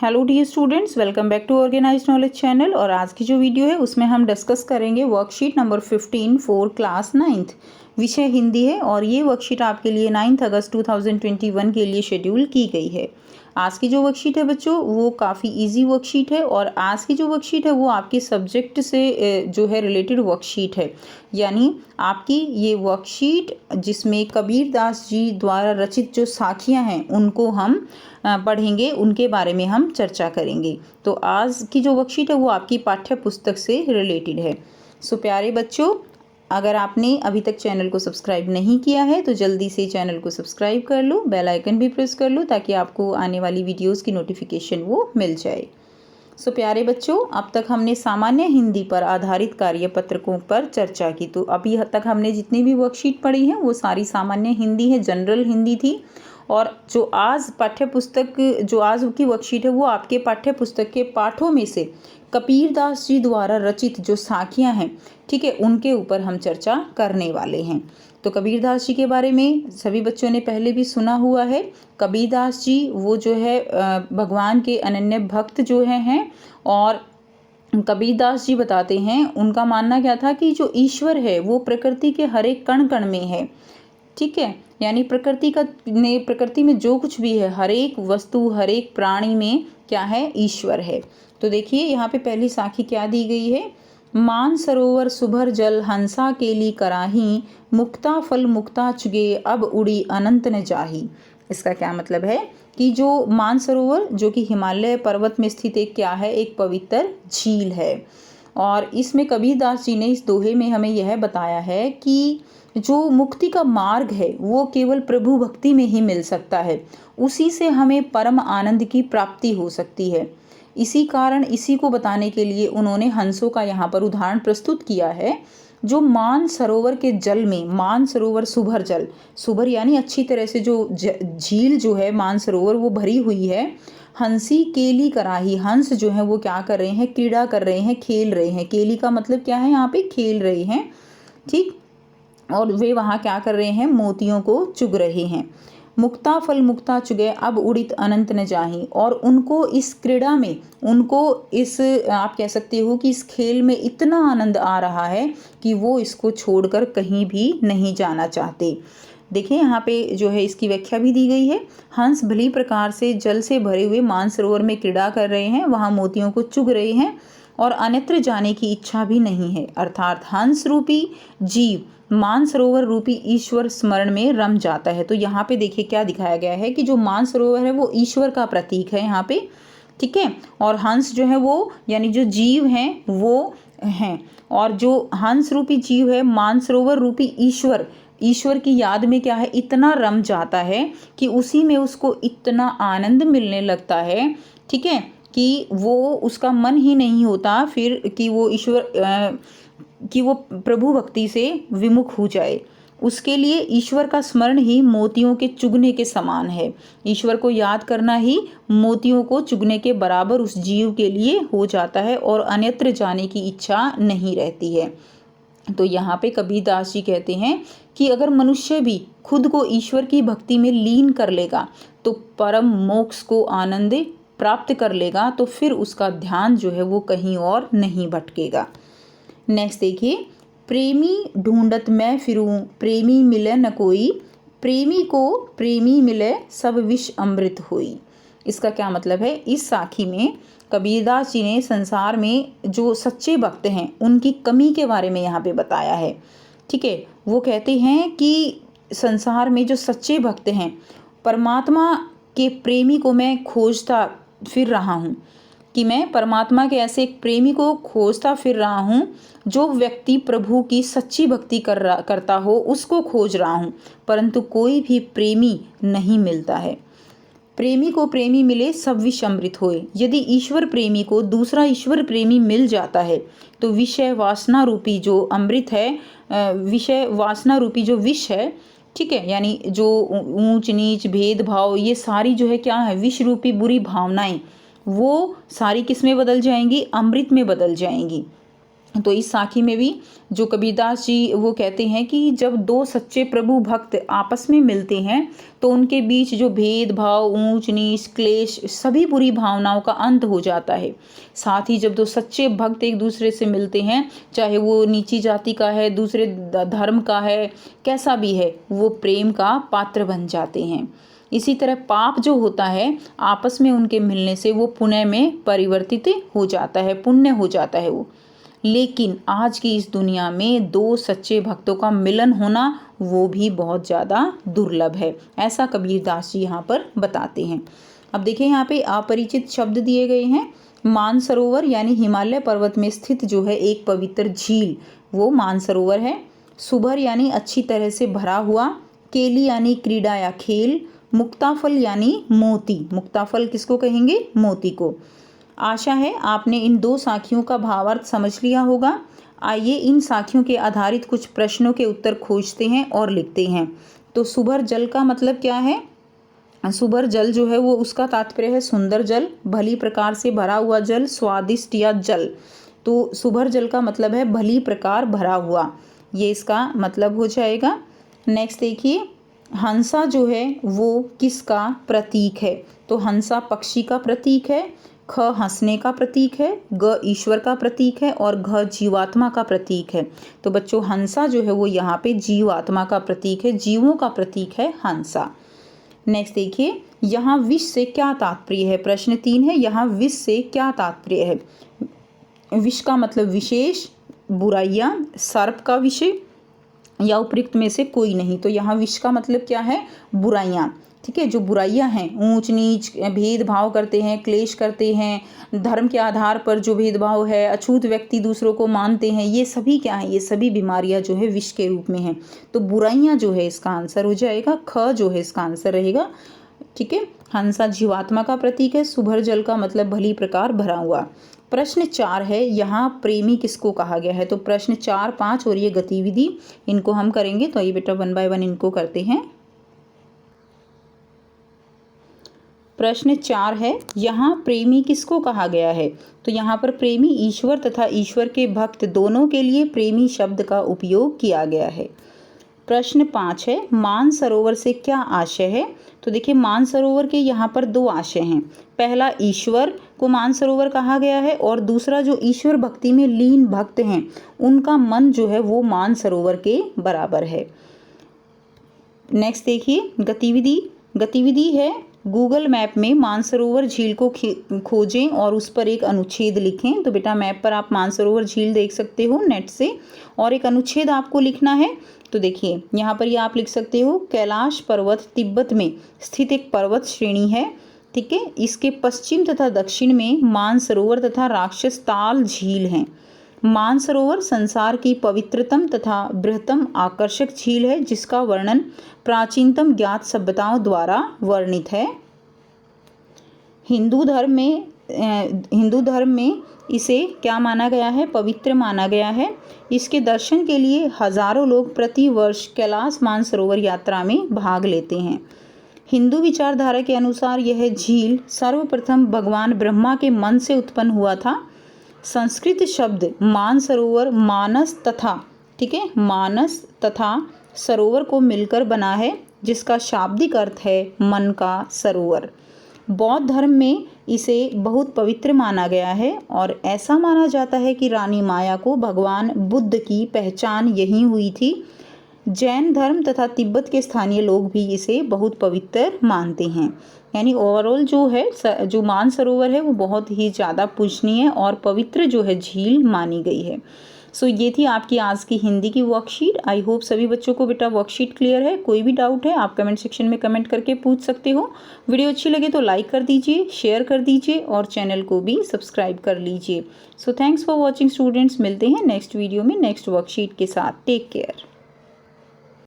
Hello dear students, welcome back to organised knowledge channel. और आज की जो वीडियो है उसमें हम डिस्कस करेंगे worksheet number 15 for class 9th। विषय हिंदी है और ये वर्कशीट आपके लिए 9 अगस्त 2021 के लिए शेड्यूल की गई है। आज की जो वर्कशीट है बच्चों वो काफ़ी इजी वर्कशीट है और आज की जो वर्कशीट है वो आपके सब्जेक्ट से जो है रिलेटेड वर्कशीट है। यानी आपकी ये वर्कशीट जिसमें कबीर दास जी द्वारा रचित जो साखियाँ हैं उनको हम पढ़ेंगे, उनके बारे में हम चर्चा करेंगे। तो आज की जो वर्कशीट है वो आपकी पाठ्य पुस्तक से रिलेटेड है। सो प्यारे बच्चों, अगर आपने अभी तक चैनल को सब्सक्राइब नहीं किया है तो जल्दी से चैनल को सब्सक्राइब कर लो, बेल आइकन भी प्रेस कर लो ताकि आपको आने वाली वीडियोस की नोटिफिकेशन वो मिल जाए। सो प्यारे बच्चों, अब तक हमने सामान्य हिंदी पर आधारित कार्यपत्रकों पर चर्चा की। तो अभी तक हमने जितनी भी वर्कशीट पढ़ी हैं वो सारी सामान्य हिंदी है, जनरल हिंदी थी। और जो आज की वर्कशीट है वो आपके पाठ्य पुस्तक के पाठों में से कबीर दास जी द्वारा रचित जो साखियाँ हैं, ठीक है, उनके ऊपर हम चर्चा करने वाले हैं। तो कबीर दास जी के बारे में सभी बच्चों ने पहले भी सुना हुआ है। कबीर दास जी वो जो है भगवान के अनन्य भक्त जो हैं और कबीर दास जी बताते हैं, उनका मानना क्या था कि जो ईश्वर है वो प्रकृति के हर एक कण कण में है, ठीक है। यानी प्रकृति में जो कुछ भी है, हर एक वस्तु, हर एक प्राणी में क्या है, ईश्वर है। तो देखिए यहाँ पे पहली साखी क्या दी गई है। मान सरोवर सुभर जल हंसा केली कराही, मुक्ता फल मुक्ता चुगे अब उड़ी अनंत न जाही। इसका क्या मतलब है कि जो मानसरोवर जो कि हिमालय पर्वत में स्थित एक क्या है, एक पवित्र झील है। और इसमें कबीर दास जी ने इस दोहे में हमें यह बताया है कि जो मुक्ति का मार्ग है वो केवल प्रभु भक्ति में ही मिल सकता है, उसी से हमें परम आनंद की प्राप्ति हो सकती है। इसी कारण इसी को बताने के लिए उन्होंने हंसों का यहाँ पर उदाहरण प्रस्तुत किया है। जो मान सरोवर के जल में, मान सरोवर सुभर जल, सुभर यानी अच्छी तरह से जो झील जो है मान सरोवर वो भरी हुई है। हंसी केली कराही, हंस जो है वो क्या कर रहे हैं, क्रीड़ा कर रहे हैं, खेल रहे हैं। केली का मतलब क्या है, यहाँ पे खेल रहे हैं, ठीक। और वे वहाँ क्या कर रहे हैं, मोतियों को चुग रहे हैं। मुक्ता फल मुक्ता चुगे अब उड़ित अनंत न जाही। और उनको इस क्रीड़ा में, उनको इस आप कह सकते हो कि इस खेल में इतना आनंद आ रहा है कि वो इसको छोड़कर कहीं भी नहीं जाना चाहते। देखिए यहाँ पे जो है इसकी व्याख्या भी दी गई है। हंस भली प्रकार से जल से भरे हुए मानसरोवर में क्रीड़ा कर रहे हैं, वहाँ मोतियों को चुग रहे हैं और अन्यत्र जाने की इच्छा भी नहीं है। अर्थात हंस रूपी जीव मानसरोवर रूपी ईश्वर स्मरण में रम जाता है। तो यहाँ पे देखिए क्या दिखाया गया है कि जो मानसरोवर है वो ईश्वर का प्रतीक है यहाँ पे, ठीक है। और हंस जो है वो यानी जो जीव हैं वो हैं, और जो हंस रूपी जीव है मानसरोवर रूपी ईश्वर की याद में क्या है, इतना रम जाता है कि उसी में उसको इतना आनंद मिलने लगता है, ठीक है, कि वो उसका मन ही नहीं होता फिर कि वो प्रभु भक्ति से विमुख हो जाए। उसके लिए ईश्वर का स्मरण ही मोतियों के चुगने के समान है। ईश्वर को याद करना ही मोतियों को चुगने के बराबर उस जीव के लिए हो जाता है और अन्यत्र जाने की इच्छा नहीं रहती है। तो यहाँ पे कबीर दास जी कहते हैं कि अगर मनुष्य भी खुद को ईश्वर की भक्ति में लीन कर लेगा तो परम मोक्ष को आनंद प्राप्त कर लेगा, तो फिर उसका ध्यान जो है वो कहीं और नहीं भटकेगा। नेक्स्ट देखिए, प्रेमी ढूंढत मैं फिरूं प्रेमी मिले न कोई, प्रेमी को प्रेमी मिले सब विष अमृत होई। इसका क्या मतलब है, इस साखी में कबीरदास जी ने संसार में जो सच्चे भक्त हैं उनकी कमी के बारे में यहाँ पे बताया है, ठीक है। वो कहते हैं कि संसार में जो सच्चे भक्त हैं, परमात्मा के प्रेमी को मैं खोजता फिर रहा हूँ, कि मैं परमात्मा के ऐसे एक प्रेमी को खोजता फिर रहा हूँ जो व्यक्ति प्रभु की सच्ची भक्ति करता हो, उसको खोज रहा हूँ, परंतु कोई भी प्रेमी नहीं मिलता है। प्रेमी को प्रेमी मिले सब विष अमृत होए। यदि ईश्वर प्रेमी को दूसरा ईश्वर प्रेमी मिल जाता है तो विषय वासना रूपी जो अमृत है, विषय वासना रूपी जो विष है, ठीक है, यानी जो ऊंच नीच भेदभाव ये सारी जो है क्या है, विष रूपी बुरी भावनाएं, वो सारी किस में बदल जाएंगी, अमृत में बदल जाएंगी। तो इस साखी में भी जो कबीरदास जी वो कहते हैं कि जब दो सच्चे प्रभु भक्त आपस में मिलते हैं तो उनके बीच जो भेदभाव, ऊंच नीच, क्लेश, सभी बुरी भावनाओं का अंत हो जाता है। साथ ही जब दो सच्चे भक्त एक दूसरे से मिलते हैं, चाहे वो नीची जाति का है, दूसरे धर्म का है, कैसा भी है, वो प्रेम का पात्र बन जाते हैं। इसी तरह पाप जो होता है आपस में उनके मिलने से वो पुण्य में परिवर्तित हो जाता है, पुण्य हो जाता है वो। लेकिन आज की इस दुनिया में दो सच्चे भक्तों का मिलन होना वो भी बहुत ज़्यादा दुर्लभ है, ऐसा कबीरदास जी यहाँ पर बताते हैं। अब देखिए यहाँ पे अपरिचित शब्द दिए गए हैं। मानसरोवर यानी हिमालय पर्वत में स्थित जो है एक पवित्र झील, वो मानसरोवर है। सुभर यानी अच्छी तरह से भरा हुआ। केली यानी क्रीड़ा या खेल। मुक्ताफल यानी मोती, मुक्ताफल किसको कहेंगे? मोती को। आशा है आपने इन दो साखियों का भावार्थ समझ लिया होगा। आइए इन साखियों के आधारित कुछ प्रश्नों के उत्तर खोजते हैं और लिखते हैं। तो सुभर जल का मतलब क्या है? सुभर जल जो है वो उसका तात्पर्य है सुंदर जल, भली प्रकार से भरा हुआ जल, स्वादिष्ट या जल। तो सुभर जल का मतलब है भली प्रकार भरा हुआ, ये इसका मतलब हो जाएगा। नेक्स्ट देखिए, हंसा जो है वो किसका प्रतीक है? तो हंसा पक्षी का प्रतीक है। ख हंसने का प्रतीक है। ग ईश्वर का प्रतीक है और घ जीवात्मा का प्रतीक है। तो बच्चों हंसा जो है वो यहाँ पे जीवात्मा का प्रतीक है, जीवों का प्रतीक है हंसा। नेक्स्ट देखिए, यहाँ विष से क्या तात्पर्य है? प्रश्न 3 है, यहाँ विष से क्या तात्पर्य है? विष का मतलब विशेष, बुराइयाँ, सर्प का विषय या उपयुक्त में से कोई नहीं। तो यहाँ विष का मतलब क्या है? बुराइयाँ। ठीक है, जो बुराइयां हैं, ऊंच नीच, भेदभाव करते हैं, क्लेश करते हैं, धर्म के आधार पर जो भेदभाव है, अछूत व्यक्ति दूसरों को मानते हैं, ये सभी क्या है? ये सभी बीमारियां जो है विष के रूप में हैं। तो बुराइयां जो है इसका आंसर हो जाएगा, ख जो है इसका आंसर रहेगा। ठीक है, हंसा जीवात्मा का प्रतीक है। सुभर जल का मतलब भली प्रकार भरा हुआ। प्रश्न 4 है, यहाँ प्रेमी किसको कहा गया है? तो प्रश्न 4, 5 और ये गतिविधि इनको हम करेंगे। तो ये बेटा 1 बाय 1 इनको करते हैं। प्रश्न 4 है, यहाँ प्रेमी किसको कहा गया है? तो यहाँ पर प्रेमी ईश्वर तथा ईश्वर के भक्त दोनों के लिए प्रेमी शब्द का उपयोग किया गया है। प्रश्न 5 है, मानसरोवर से क्या आशय है? तो देखिए मानसरोवर के यहाँ पर 2 आशय हैं। पहला, ईश्वर को मानसरोवर कहा गया है और दूसरा जो ईश्वर भक्ति में लीन भक्त हैं उनका मन जो है वो मानसरोवर के बराबर है। नेक्स्ट देखिए, गतिविधि है, गूगल मैप में मानसरोवर झील को खोजें और उस पर एक अनुच्छेद लिखें। तो बेटा मैप पर आप मानसरोवर झील देख सकते हो नेट से, और एक अनुच्छेद आपको लिखना है। तो देखिए यहाँ पर ये आप लिख सकते हो, कैलाश पर्वत तिब्बत में स्थित एक पर्वत श्रेणी है। ठीक है, इसके पश्चिम तथा दक्षिण में मानसरोवर तथा राक्षस ताल झील हैं। मानसरोवर संसार की पवित्रतम तथा बृहत्तम आकर्षक झील है जिसका वर्णन प्राचीनतम ज्ञात सभ्यताओं द्वारा वर्णित है। हिंदू धर्म में इसे क्या माना गया है? पवित्र माना गया है। इसके दर्शन के लिए हजारों लोग प्रति वर्ष कैलाश मानसरोवर यात्रा में भाग लेते हैं। हिंदू विचारधारा के अनुसार यह झील सर्वप्रथम भगवान ब्रह्मा के मन से उत्पन्न हुआ था। संस्कृत शब्द मानसरोवर मानस तथा, ठीक है, मानस तथा सरोवर को मिलकर बना है जिसका शाब्दिक अर्थ है मन का सरोवर। बौद्ध धर्म में इसे बहुत पवित्र माना गया है और ऐसा माना जाता है कि रानी माया को भगवान बुद्ध की पहचान यहीं हुई थी। जैन धर्म तथा तिब्बत के स्थानीय लोग भी इसे बहुत पवित्र मानते हैं। यानी ओवरऑल जो है जो मानसरोवर है वो बहुत ही ज़्यादा पूजनीय और पवित्र जो है झील मानी गई है। सो ये थी आपकी आज की हिंदी की वर्कशीट। आई होप सभी बच्चों को बेटा वर्कशीट क्लियर है। कोई भी डाउट है आप कमेंट सेक्शन में कमेंट करके पूछ सकते हो। वीडियो अच्छी लगे तो लाइक कर दीजिए, शेयर कर दीजिए और चैनल को भी सब्सक्राइब कर लीजिए। So thanks for watching students. मिलते हैं नेक्स्ट वीडियो में नेक्स्ट वर्कशीट के साथ। Take care.